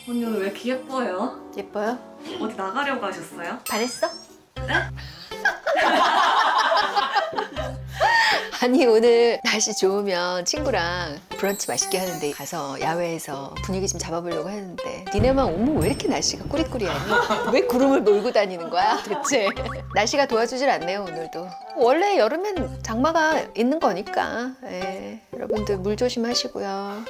언니 오늘 왜 이렇게 예뻐요? 예뻐요? 어디 나가려고 하셨어요? 반했어? 아니 오늘 날씨 좋으면 친구랑 브런치 맛있게 하는데 가서 야외에서 분위기 좀 잡아보려고 했는데 니네만 오면 왜 이렇게 날씨가 꾸리꾸리하니? 왜 구름을 몰고 다니는 거야 대체? 날씨가 도와주질 않네요 오늘도. 원래 여름엔 장마가 있는 거니까 여러분들 물 조심하시고요.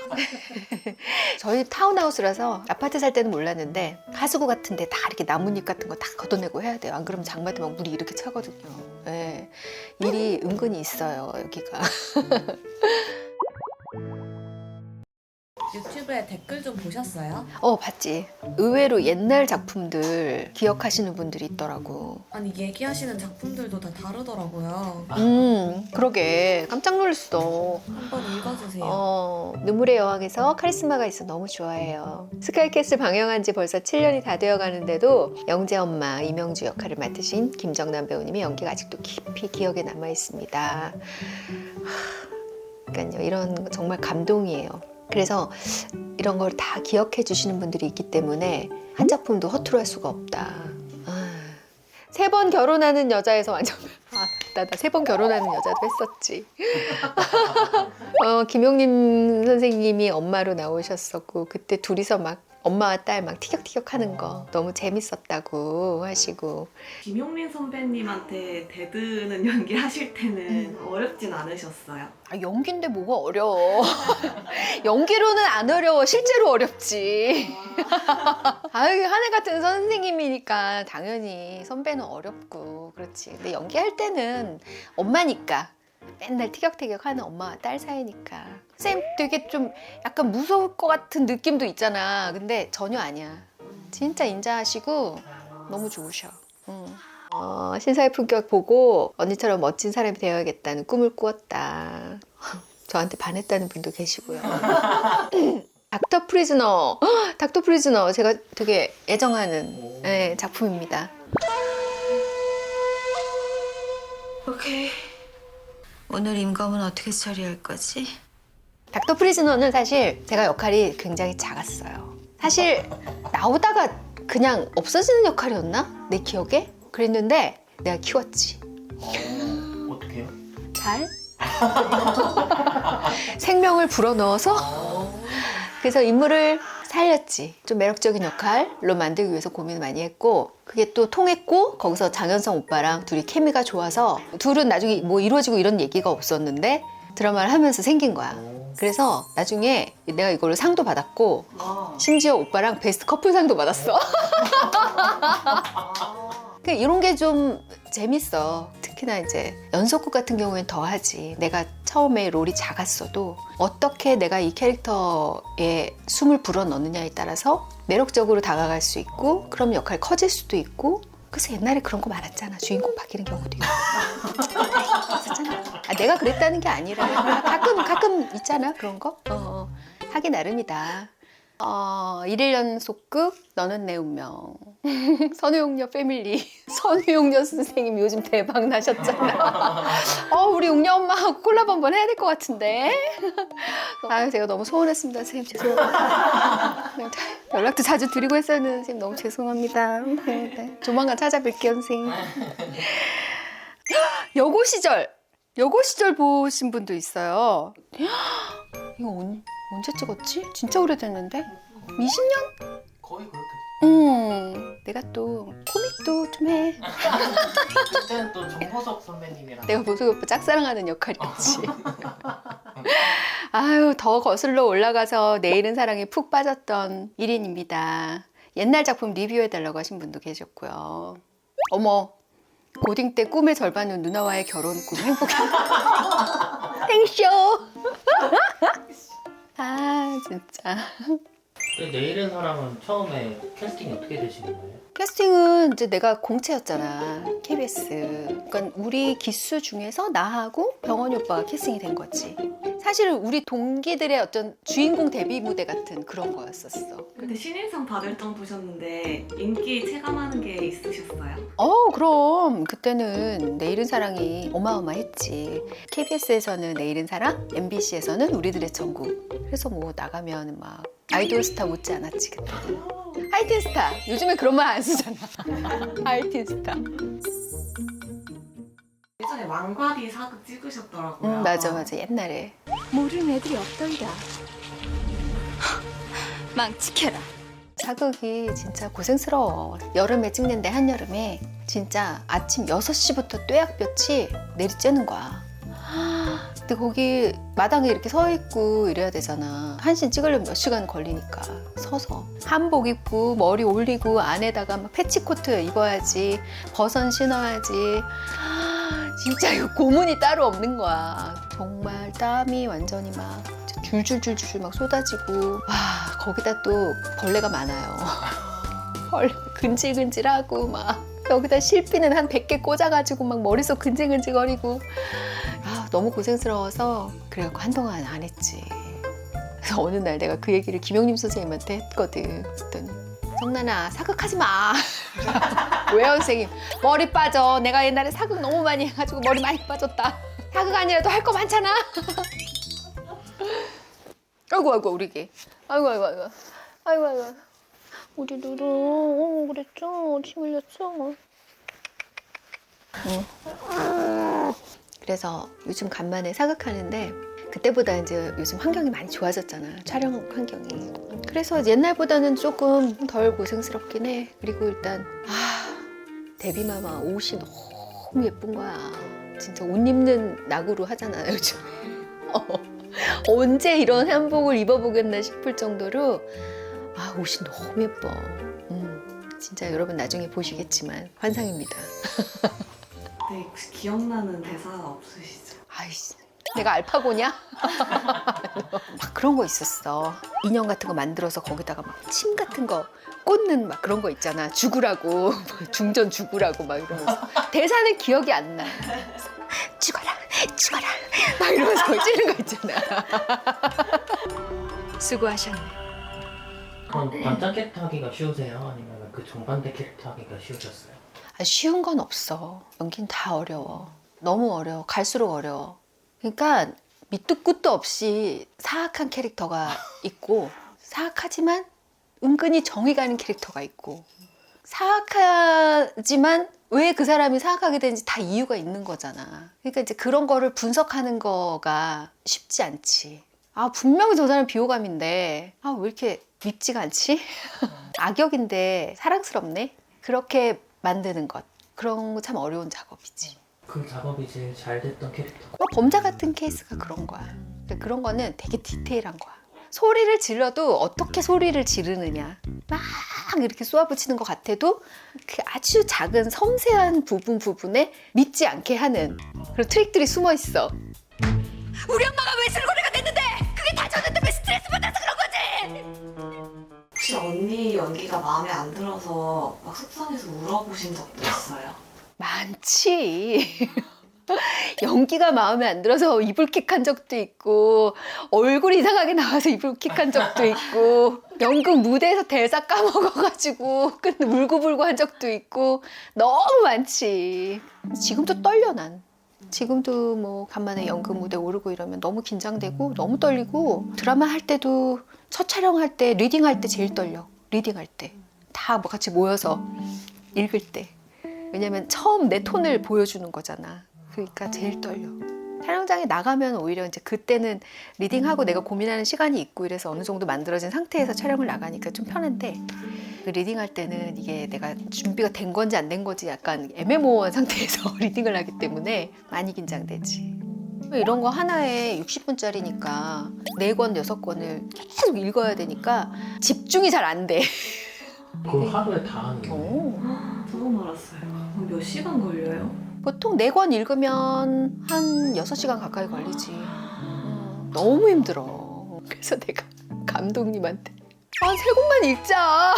저희 타운하우스라서 아파트 살 때는 몰랐는데 하수구 같은 데 다 이렇게 나뭇잎 같은 거 다 걷어내고 해야 돼요. 안 그러면 장마 되면 물이 이렇게 차거든요. 일이 은근히 있어요 여기가. 유튜브에 댓글 좀 보셨어요? 봤지. 의외로 옛날 작품들 기억하시는 분들이 있더라고. 아니 얘기하시는 작품들도 다 다르더라고요. 그러게 깜짝 놀랐어. 한번 읽어주세요. 눈물의 여왕에서 카리스마가 있어 너무 좋아해요. 스카이캐슬 방영한 지 벌써 7년이 다 되어 가는데도 영재 엄마 이명주 역할을 맡으신 김정남 배우님의 연기가 아직도 깊이 기억에 남아 있습니다. 그러니까요, 이런 거 정말 감동이에요. 그래서 이런 걸 다 기억해 주시는 분들이 있기 때문에 한 작품도 허투루 할 수가 없다. 3번 결혼하는 여자에서 완전 나 3번 결혼하는 여자도 했었지. 김용림 선생님이 엄마로 나오셨었고 그때 둘이서 막 엄마와 딸 막 티격태격 하는 거 너무 재밌었다고 하시고. 김용민 선배님한테 대드는 연기 하실 때는 어렵진 않으셨어요? 연기인데 뭐가 어려워. 연기로는 안 어려워. 실제로 어렵지. 하늘 같은 선생님이니까 당연히 선배는 어렵고 그렇지. 근데 연기할 때는 엄마니까 맨날 티격태격 하는 엄마와 딸 사이니까 쌤 되게 좀 약간 무서울 것 같은 느낌도 있잖아. 근데 전혀 아니야. 진짜 인자하시고 너무 좋으셔. 신사의 품격 보고 언니처럼 멋진 사람이 되어야겠다는 꿈을 꾸었다. 저한테 반했다는 분도 계시고요. 닥터 프리즈너. 닥터 프리즈너 제가 되게 애정하는 작품입니다. 오케이. 오늘 임검은 어떻게 처리할 거지? 닥터 프리즈너는 사실 제가 역할이 굉장히 작았어요. 사실 나오다가 그냥 없어지는 역할이었나? 내 기억에? 그랬는데 내가 키웠지. 어떻게요? 잘? 생명을 불어넣어서 그래서 인물을 살렸지. 좀 매력적인 역할로 만들기 위해서 고민을 많이 했고 그게 또 통했고 거기서 장현성 오빠랑 둘이 케미가 좋아서 둘은 나중에 뭐 이루어지고 이런 얘기가 없었는데 드라마를 하면서 생긴 거야. 그래서 나중에 내가 이걸로 상도 받았고 심지어 오빠랑 베스트 커플상도 받았어. 이런 게 좀 재밌어. 특히나 이제 연속극 같은 경우엔 더 하지. 내가 처음에 롤이 작았어도 어떻게 내가 이 캐릭터에 숨을 불어넣느냐에 따라서 매력적으로 다가갈 수 있고 그럼 역할이 커질 수도 있고. 그래서 옛날에 그런 거 많았잖아. 주인공 바뀌는 경우도 있고. 있었잖아. 내가 그랬다는 게 아니라 가끔 있잖아 그런 거. 하기 나름이다. 1일 연속극 너는 내 운명. 선우용녀 패밀리. 선우용녀 선생님 요즘 대박 나셨잖아. 우리 용녀 엄마하고 콜라보 한번 해야 될 것 같은데. 제가 너무 소원했습니다. 선생님 죄송합니다. 연락도 자주 드리고 했었는데 선생님 너무 죄송합니다. 네. 조만간 찾아뵐게요 선생님. 여고 시절 보신 분도 있어요. 이거 언제 찍었지? 진짜 오래됐는데? 20년? 거의 그렇게 내가 또 코믹도 좀 해. 그때는 또 정호석 선배님이랑 내가 보석 오빠 짝사랑하는 역할이었지. 더 거슬러 올라가서 내일은 사랑에 푹 빠졌던 1인입니다. 옛날 작품 리뷰해달라고 하신 분도 계셨고요. 어머, 고딩 때 꿈의 절반은 누나와의 결혼 꿈 행복해. 땡쇼. 진짜. 내일은 사랑은 처음에 캐스팅이 어떻게 되시는 거예요? 캐스팅은 이제 내가 공채였잖아. KBS. 그러니까 우리 기수 중에서 나하고 병원이 오빠가 캐스팅이 된 거지. 사실 우리 동기들의 어떤 주인공 데뷔 무대 같은 그런 거였었어. 근데 신인상 받을 정도셨는데 인기 체감하는 게 있으셨어요? 그럼 그때는 내일은 사랑이 어마어마했지. KBS에서는 내일은 사랑, MBC에서는 우리들의 천국. 그래서 뭐 나가면 막 아이돌 스타 못지 않았지 그때. 하이틴 스타. 요즘에 그런 말 안 쓰잖아. 하이틴 스타. 예전에 왕과비 사극 찍으셨더라고요. 맞아 옛날에. 모르는 애들이 없더이다. 망치켜라. 사극이 진짜 고생스러워. 여름에 찍는데 한여름에 진짜 아침 6시부터 뙤약볕이 내리쬐는 거야. 근데 거기 마당에 이렇게 서 있고 이래야 되잖아. 한 씬 찍으려면 몇 시간 걸리니까 서서 한복 입고 머리 올리고 안에다가 막 패치코트 입어야지, 버선 신어야지. 진짜 이거 고문이 따로 없는 거야. 정말 땀이 완전히 막 줄줄줄줄 막 쏟아지고. 와, 거기다 또 벌레가 많아요. 벌레 근질근질하고 막 여기다 실비는 한 100개 꽂아가지고 막 머릿속 근질근질거리고. 너무 고생스러워서 그래갖고 한동안 안 했지. 그래서 어느 날 내가 그 얘기를 김영림 선생님한테 했거든. 그랬더니 정란아 사극하지 마. 왜요 선생님? 머리 빠져. 내가 옛날에 사극 너무 많이 해가지고 머리 많이 빠졌다. 사극 아니라도 할 거 많잖아. 아이고 우리 개. 아이고 우리 누루 그랬죠. 침 흘렸죠. 그래서 요즘 간만에 사극하는데 그때보다 이제 요즘 환경이 많이 좋아졌잖아. 촬영 환경이. 그래서 옛날보다는 조금 덜 고생스럽긴 해. 그리고 일단 데뷔마마 옷이 너무 예쁜 거야. 진짜 옷 입는 낙으로 하잖아요 요즘에. 언제 이런 한복을 입어보겠나 싶을 정도로 옷이 너무 예뻐. 진짜 여러분 나중에 보시겠지만 환상입니다. 네, 혹시 기억나는 대사 없으시죠? 아이씨, 내가 알파고냐? 막 그런 거 있었어. 인형 같은 거 만들어서 거기다가 막 침 같은 거 꽂는 막 그런 거 있잖아. 죽으라고, 중전 죽으라고 막 이러면서. 대사는 기억이 안 나. 죽어라 막 이러면서 찌르는 거 있잖아. 수고하셨네. 그럼 반짝 캐릭터 하기가 쉬우세요? 아니면 그 정반대 캐릭터 하기가 쉬우셨어요? 쉬운 건 없어. 연기는 다 어려워. 너무 어려워. 갈수록 어려워. 그러니까 밑도 끝도 없이 사악한 캐릭터가 있고 사악하지만 은근히 정이 가는 캐릭터가 있고 사악하지만 왜 그 사람이 사악하게 되는지 다 이유가 있는 거잖아. 그러니까 이제 그런 거를 분석하는 거가 쉽지 않지. 분명히 저 사람 비호감인데 왜 이렇게 밉지가 않지? 악역인데 사랑스럽네? 그렇게 만드는 것. 그런 거 참 어려운 작업이지. 그 작업이 제일 잘 됐던 캐릭터. 범죄 같은 케이스가 그런 거야. 그러니까 그런 거는 되게 디테일한 거야. 소리를 질러도 어떻게 소리를 지르느냐. 막 이렇게 쏘아붙이는 것 같아도 그 아주 작은 섬세한 부분에 믿지 않게 하는 그런 트릭들이 숨어 있어. 우리 엄마가 왜 술고래가 됐는데 그게 다 졌는데 왜 스트레스 받아서 그런 거지? 혹시 언니 연기가 마음에 안 들어서 막 속상해서 울어보신 적도 있어요? 많지. 연기가 마음에 안 들어서 이불킥한 적도 있고 얼굴이 이상하게 나와서 이불킥한 적도 있고 연극 무대에서 대사 까먹어가지고 울고불고 한 적도 있고 너무 많지. 지금도 떨려 난. 지금도 뭐 간만에 연극 무대 오르고 이러면 너무 긴장되고 너무 떨리고 드라마 할 때도 첫 촬영할 때 리딩할 때 제일 떨려. 리딩할 때 다 뭐 같이 모여서 읽을 때. 왜냐면 처음 내 톤을 보여주는 거잖아. 그러니까 제일 떨려. 촬영장에 나가면 오히려 이제 그때는 리딩하고 내가 고민하는 시간이 있고 이래서 어느 정도 만들어진 상태에서 촬영을 나가니까 좀 편한데 그 리딩할 때는 이게 내가 준비가 된 건지 안 된 건지 약간 애매모호한 상태에서 리딩을 하기 때문에 많이 긴장되지. 이런 거 하나에 60분짜리니까 4권, 6권을 계속 읽어야 되니까 집중이 잘 안 돼. 그걸 하루에 다 하는 거예요? 처음 알았어요. 그럼 몇 시간 걸려요? 보통 4권 읽으면 한 6시간 가까이 걸리지. 너무 힘들어. 그래서 내가 감독님한테 3권만 읽자.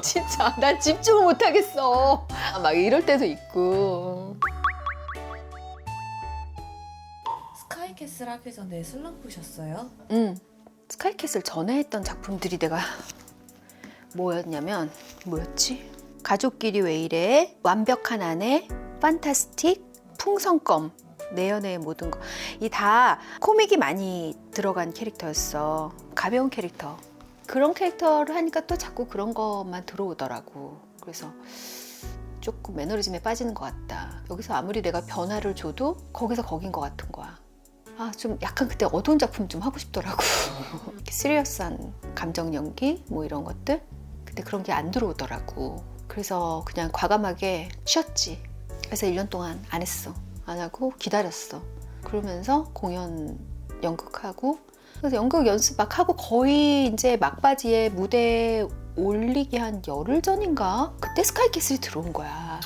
진짜 난 집중을 못하겠어. 막 이럴 때도 있고. 스카이캐슬 하기 전에 슬럼프셨어요? 스카이캐슬 전에 했던 작품들이 내가 뭐였지? 가족끼리 왜 이래, 완벽한 아내, 판타스틱, 풍선껌, 내 연애의 모든 거. 이 다 코믹이 많이 들어간 캐릭터였어. 가벼운 캐릭터. 그런 캐릭터를 하니까 또 자꾸 그런 것만 들어오더라고. 그래서 조금 매너리즘에 빠지는 것 같다. 여기서 아무리 내가 변화를 줘도 거기서 거긴 것 같은 거야. 아, 좀 약간 그때 어두운 작품 좀 하고 싶더라고. 시리어스한 감정 연기 뭐 이런 것들. 근데 그런 게 안 들어오더라고. 그래서 그냥 과감하게 쉬었지. 그래서 1년 동안 안 했어. 안 하고 기다렸어. 그러면서 공연 연극하고, 그래서 연극 연습 막 하고 거의 이제 막바지에 무대에 올리기 한 열흘 전인가? 그때 스카이캐슬이 들어온 거야.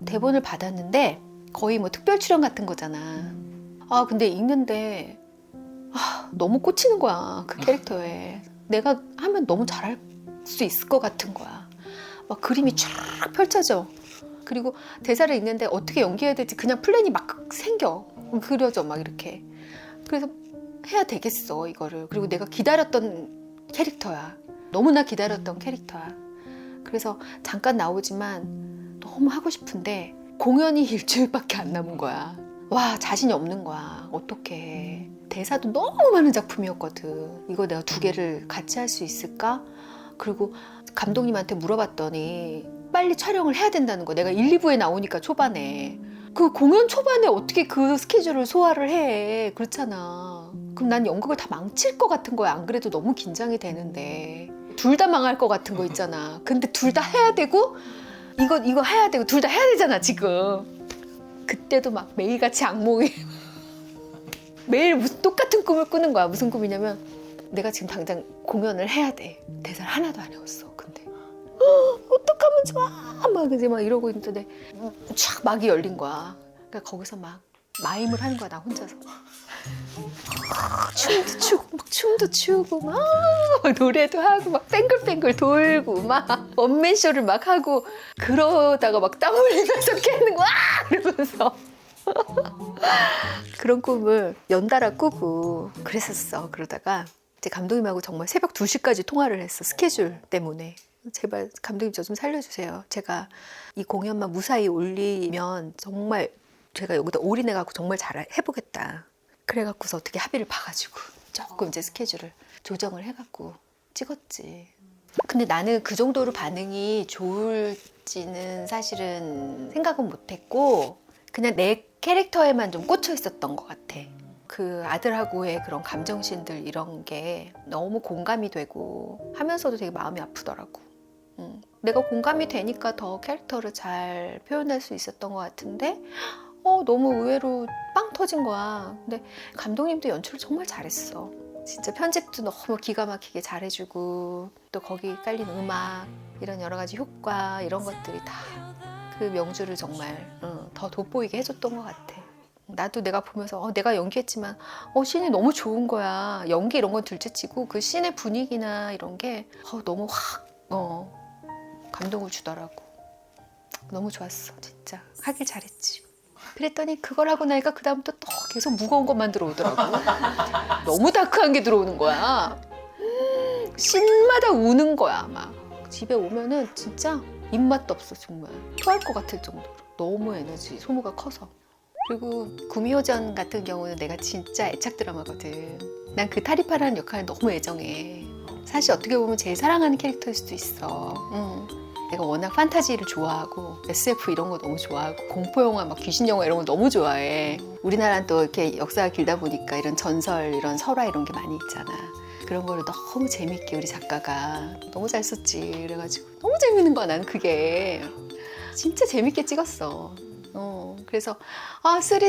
대본을 받았는데 거의 뭐 특별 출연 같은 거잖아. 아, 근데 읽는데 너무 꽂히는 거야, 그 캐릭터에. 내가 하면 너무 잘할 수 있을 것 같은 거야. 막 그림이 쫙 펼쳐져. 그리고 대사를 읽는데 어떻게 연기해야 될지 그냥 플랜이 막 생겨. 그려져 막 이렇게. 그래서 해야 되겠어, 이거를. 그리고 내가 기다렸던 캐릭터야. 너무나 기다렸던 캐릭터야. 그래서 잠깐 나오지만 너무 하고 싶은데 공연이 일주일밖에 안 남은 거야. 와, 자신이 없는 거야. 어떡해. 대사도 너무 많은 작품이었거든. 이거 내가 2개를 같이 할 수 있을까? 그리고 감독님한테 물어봤더니 빨리 촬영을 해야 된다는 거. 내가 1, 2부에 나오니까 초반에. 그 공연 초반에 어떻게 그 스케줄을 소화를 해. 그렇잖아. 그럼 난 연극을 다 망칠 것 같은 거야. 안 그래도 너무 긴장이 되는데. 둘 다 망할 것 같은 거 있잖아. 근데 둘 다 해야 되고 이거 해야 되고 둘 다 해야 되잖아, 지금. 그때도 막 매일같이 악몽이 매일 무슨 똑같은 꿈을 꾸는 거야. 무슨 꿈이냐면 내가 지금 당장 공연을 해야 돼. 대사를 하나도 안 외웠어. 근데 어떡하면 좋아. 막 이제 막 이러고 있는데 촥 막이 열린 거야. 그러니까 거기서 막 마임을 하는 거야, 나 혼자서. 춤도 추고 막 노래도 하고 막 뱅글뱅글 돌고 막 원맨쇼를 막 하고, 그러다가 막 땀 흘리면서 깨는 거야 이러면서 그런 꿈을 연달아 꾸고 그랬었어. 그러다가 이제 감독님하고 정말 새벽 2시까지 통화를 했어, 스케줄 때문에. 제발 감독님 저 좀 살려주세요. 제가 이 공연만 무사히 올리면 정말 제가 여기다 올인해갖고 정말 잘 해보겠다. 그래갖고서 어떻게 합의를 봐가지고 조금 이제 스케줄을 조정을 해갖고 찍었지. 근데 나는 그 정도로 반응이 좋을지는 사실은 생각은 못했고 그냥 내 캐릭터에만 좀 꽂혀 있었던 것 같아. 그 아들하고의 그런 감정신들 이런 게 너무 공감이 되고 하면서도 되게 마음이 아프더라고. 내가 공감이 되니까 더 캐릭터를 잘 표현할 수 있었던 것 같은데 너무 의외로 빵 터진 거야. 근데 감독님도 연출을 정말 잘했어. 진짜 편집도 너무 기가 막히게 잘해주고 또 거기 깔린 음악 이런 여러 가지 효과 이런 것들이 다 그 명주를 정말 더 돋보이게 해줬던 것 같아. 나도 내가 보면서 내가 연기했지만 씬이 너무 좋은 거야. 연기 이런 건 둘째치고 그 씬의 분위기나 이런 게 너무 확 감동을 주더라고. 너무 좋았어, 진짜. 하길 잘했지. 그랬더니 그걸 하고 나니까 그 다음부터 또 계속 무거운 것만 들어오더라고. 너무 다크한 게 들어오는 거야. 씬마다 우는 거야. 막 집에 오면은 진짜 입맛도 없어. 정말 토할 것 같을 정도로 너무 에너지 소모가 커서. 그리고 구미호전 같은 경우는 내가 진짜 애착 드라마거든. 난 그 타리파라는 역할을 너무 애정해. 사실 어떻게 보면 제일 사랑하는 캐릭터일 수도 있어. 내가 워낙 판타지를 좋아하고 SF 이런 거 너무 좋아하고 공포영화, 막 귀신영화 이런 거 너무 좋아해. 우리나라는 또 이렇게 역사가 길다 보니까 이런 전설, 이런 설화 이런 게 많이 있잖아. 그런 거를 너무 재밌게 우리 작가가 너무 잘 썼지. 그래가지고 너무 재밌는 거야, 나는 그게. 진짜 재밌게 찍었어. 그래서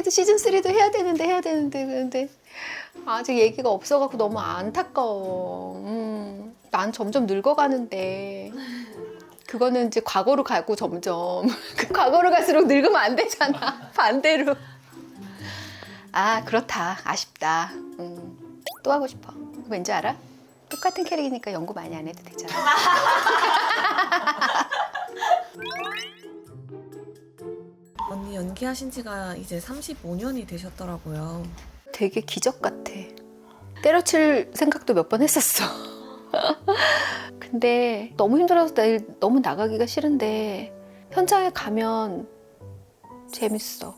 시즌 3도 해야 되는데 그런데 아직 얘기가 없어갖고 너무 안타까워. 난 점점 늙어가는데 그거는 이제 과거로 가고 점점 그 과거로 갈수록 늙으면 안 되잖아. 반대로. 아 그렇다. 아쉽다. 또 하고 싶어. 왠지 알아? 똑같은 캐릭이니까 연구 많이 안 해도 되잖아. 언니 연기하신 지가 이제 35년이 되셨더라고요. 되게 기적 같아. 때려칠 생각도 몇 번 했었어. 근데 너무 힘들어서 내일 너무 나가기가 싫은데 현장에 가면 재밌어.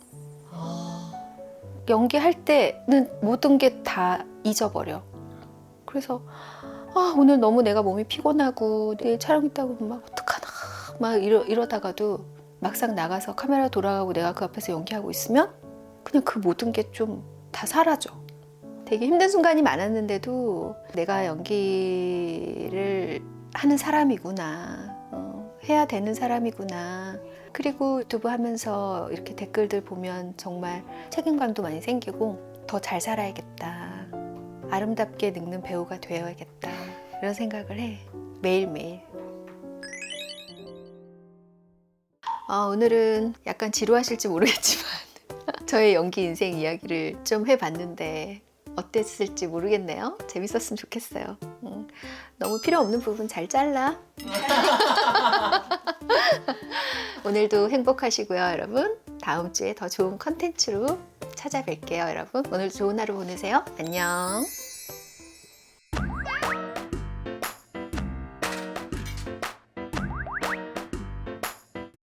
연기할 때는 모든 게 다 잊어버려. 그래서 오늘 너무 내가 몸이 피곤하고 내일 촬영 있다고 막 어떡하나 막 이러다가도 막상 나가서 카메라 돌아가고 내가 그 앞에서 연기하고 있으면 그냥 그 모든 게 좀 다 사라져. 되게 힘든 순간이 많았는데도 내가 연기를 하는 사람이구나, 해야 되는 사람이구나. 그리고 유튜브 하면서 이렇게 댓글들 보면 정말 책임감도 많이 생기고 더 잘 살아야겠다, 아름답게 늙는 배우가 되어야겠다, 이런 생각을 해. 매일매일. 오늘은 약간 지루하실지 모르겠지만 저의 연기 인생 이야기를 좀 해봤는데 어땠을지 모르겠네요. 재밌었으면 좋겠어요. 너무 필요 없는 부분 잘 잘라. 오늘도 행복하시고요, 여러분. 다음 주에 더 좋은 컨텐츠로 찾아뵐게요, 여러분. 오늘 좋은 하루 보내세요. 안녕.